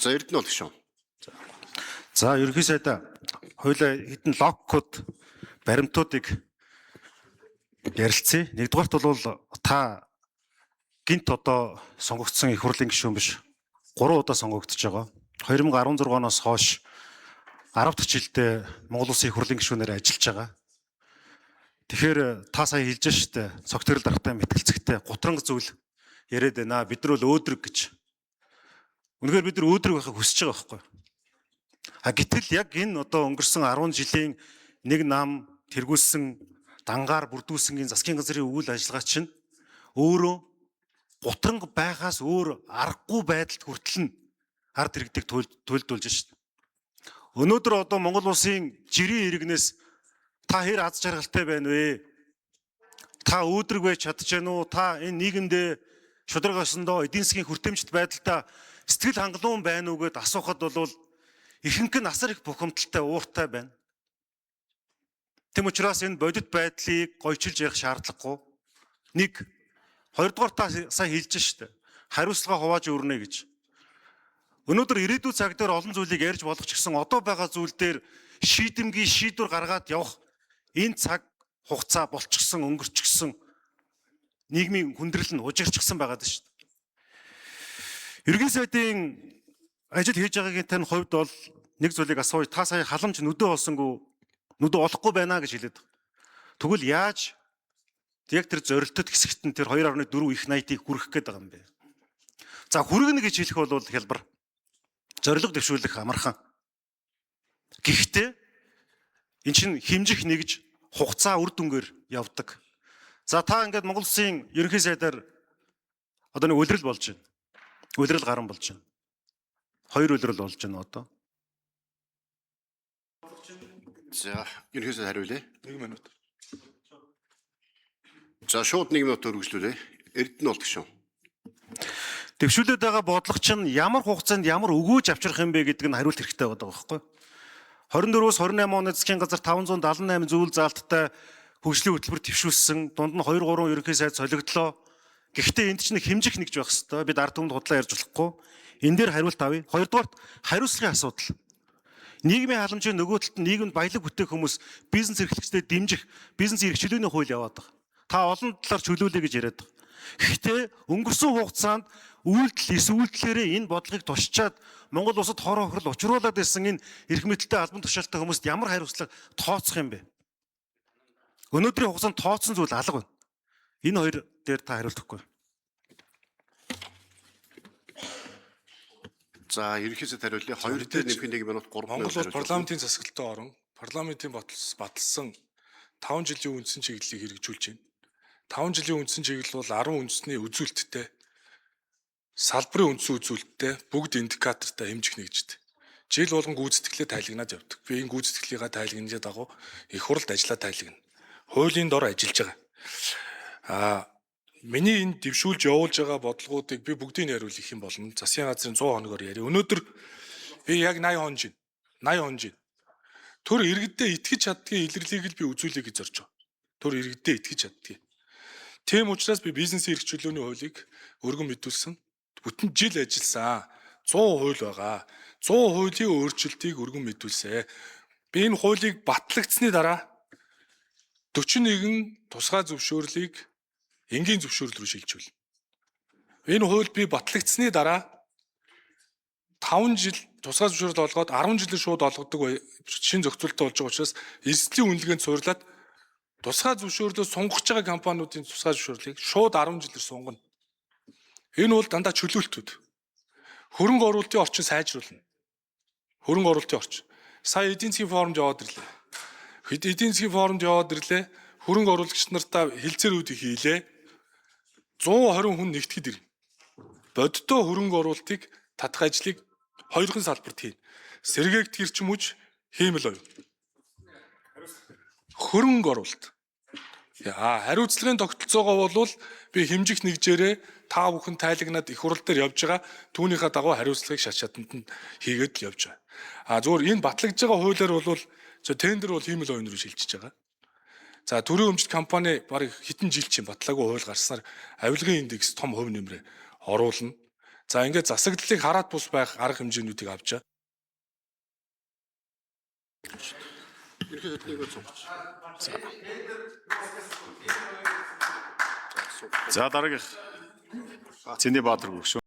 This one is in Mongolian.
За Эрдэнэ бол гişүн. За ерөнхий сайдаа хоёулаа хэдэн логкод баримтуудыг ярилцъя. Нэгдүгээрт бол та гинт одоо сонгогдсон их хурлын гишүүн биш. 3 удаа сонгогдож байгаа. 2016 оноос хойш 10 дахь жилдээ Монгол Улсын их хурлын гишүүнээр ажиллаж байгаа. Тэгэхээр та сая хэлж штэ цогтөрөл дарахтай мэтгэлцэгтэй гутранг зүйл яриад байна. Бид нар бол өөдрөг гэж. Үнэхээр бид нар өөдрөг байхыг хүсэж байгаа байхгүй. Гэтэл яг энэ одоо өнгөрсөн 10 жилийн нэг нам тэргүүлсэн дангаар бүрдүүлсэнгийн засгийн газрын үйл ажиллагаа чинь өөрөө гутранг байхаас өөр аргагүй байдалд хүртэл нь ард иргэдэг төлөвлөж шít. Өнөөдөр одоо Монгол Улсын жирийн иргэнээс та хэр аз жаргалтай байна вэ? Та өөдрөг байж чадчихэв үү? Та энэ нийгэмдээ шудраг осондоо эдийн засгийн хүртээмжит байдалтай сэтгэл хангалуун байна уу гэд асуухад бол ихэнх нь асар их бухимдалтай ууртай байна. Тэм учраас энэ бодит байдлыг гойчилж ярих шаардлагагүй. Нэг, хоёрдугаар та сая хэлж штэ. Хариуцлага хувааж өрнө гэж. Өнөөдөр ирээдүйн цаг дээр олон зүйлийг ярьж болох ч гэсэн одоо байгаа зүйл дээр шийдэмгий шийдвэр гаргаад явах энэ цаг хугацаа болчихсон өнгөрчихсөн нийгмийн хүндрэл нь ужирчсан байгаад шүү дээ. Ерөнхий сайдын ажил хийж байгаагийн тань хувьд бол нэг зүйлийг асууя. Та сая халамж нүдэ олсонгүй нүдэ олохгүй байна гэж хэлээд. Тэгвэл яаж яг тэр зорилтод хэсэгт нь тэр 2.4 их 80-ыг хүрэх гээд байгаа юм бэ? За хүргэнэ гэж хэлэх бол хялбар. Зорилго дэвшүүлэх амархан. Гэхдээ эн чинь хэмжих нэгж хугацаа үр дүнгээр явдаг. За та ингээд Монгол Улсын ерөнхий сайдаар одоо нэг улирал болж байна. Улирал гарan болж байна. 2 улирал болж байна одоо. За ерөнхий сайд хариулъя. 1 минут. За шууд 1 минут өргөжлүүлээ. Эрдэнэ бол гişүн. Дэвшүүлээд байгаа бодлого чинь ямар хугацаанд ямар өгөөж авчрах юм бэ гэдэг нь хариулт хэрэгтэй байгаа байхгүй. 24-өөс 28 оны засгийн газар 578 зүйл заалттай хөгжлийн хөтөлбөр төвшүүлсэн. Дунд нь 2-3 ерөнхий сайд солигдлоо. Гэхдээ энд чинь хэмжих нэгж байх хэвээр. Бид ард түмэнд худлаа ярьж болохгүй. Энэ дээр хариулт авъя. Хоёрдугаарт хариуцлагын асуудал. Нийгмийн халамжийн нөгөө талд нь нийгэмд баялаг бүтээх хүмүүс бизнес эрхлэгчдэд дэмжих бизнес эрхчлөөний хууль яваад байгаа. Та олон талаар чөлөөлөе гэж яриад байгаа. Гэхдээ өнгөрсөн хугацаанд үйлдэл эс үйлдэлээрээ энэ бодлогыг тушчаад Монгол улсад хороо хөрөл учруулад байсан энэ эрх мэдэлтэй албан тушаалтай хүмүүст ямар хариуцлага тооцох юм бэ? Өнөөдрийн хугацаанд тооцсон зүйл алга байна. Энэ хоёр дээр та хариулт өгөхгүй. За ерөнхий сайд хариулъя. 2 дээр нэмэх 1 минут 3 минут. Монгол бол парламентын засаглалтай орон, парламентын баталсан 5 жилийн үндсэн чиглэлийг хэрэгжүүлж байна. 5 жилийн үндсэн чиглэл бол 10 үндэсний үзүүлэлттэй, салбарын үндсэн үзүүлэлттэй, бүгд индикатортай хэмжих нэгжтэй. Жил болгон гүйцэтгэлээ тайлагнаад явдаг. Би энэ гүйцэтгэлийг тайлагнаж дагуу их хуралд ажиллаа тайлагна. Хуулийн дор ажиллаж байгаа. Миний энэ дэвшүүлж явуулж байгаа бодлогоодыг би бүгдийг нь яриул их юм болно. Засгийн газрын 100 хоногоор яри. Өнөөдөр би яг 80 хонож байна. 80 хонож байна. Төр иргэддээ итгэж чаддгийн илэрлийг л би үзүүлэе гэж зорж байгаа. Төр иргэддээ итгэж чаддгийг. Тийм учраас би бизнесийн эрх чөлөөний хуулийг өргөн мэдүүлсэн. Бүтэн жил ажилласан. 100 хууль байгаа. 100 хуулийн өөрчлөлтийг өргөн мэдүүлсэн. Би энэ хуулийг батлагдсны дараа 41 тусгай зөвшөөрлийг энгийн зөвшөөрөл рүү шилжүүл. Энэ хууль би батлагдсны дараа 5 жил тусгай зөвшөөрөл олгоод 10 жилээр шууд олгодог шинэ зохицуулалттай болж байгаа учраас эслийн үнэлгээнд суурлаад тусгай зөвшөөрлөө сунгаж байгаа компаниудын тусгай зөвшөөрлийг шууд 10 жилээр сунгана. Энэ бол дандаа чөлөөлтүүд. Хөрөнгө оруулалтын орчин сайжруулна. Хөрөнгө оруулалтын орчин. Сая эдийн засгийн форумд яваад ирлээ. Эдийн засгийн форумд яваад ирлээ. Хөрөнгө оруулагч нартаа хилцээрүүдийг хийлээ. 120 хүн нэгтгэд ирнэ. Бодиттой хөрөнгө оруулалтыг татах ажлыг хоёрхан салбарт хийнэ. Сэргээгт гэрчмүж хиймэл оюу. Хөрөнгө оруулалт. Хариуцлагын тогтолцоогоо бол би хэмжих нэгжээрээ та бүхэн тайлагнаад их хурал дээр явж байгаа. Түүнийхээ дагуу хариуцлагыг шат шатанд нь хийгээд л явж байгаа. Зүгээр энэ батлагдж байгаа хуулиар бол тендер бол хиймэл оюун руу шилжиж байгаа. За төрийн өмчт компани бараг хэдэн жил чинь батлаагүй хууль гарснаар авилгын индекс том хувь нэмрээ оруулна. За ингээд засаглалыг хараад бус байх арга хэмжээнүүдийг авчаа. ерөнхий сайдны сонгогч. За дараагийнх Цэний Баатар гүгш.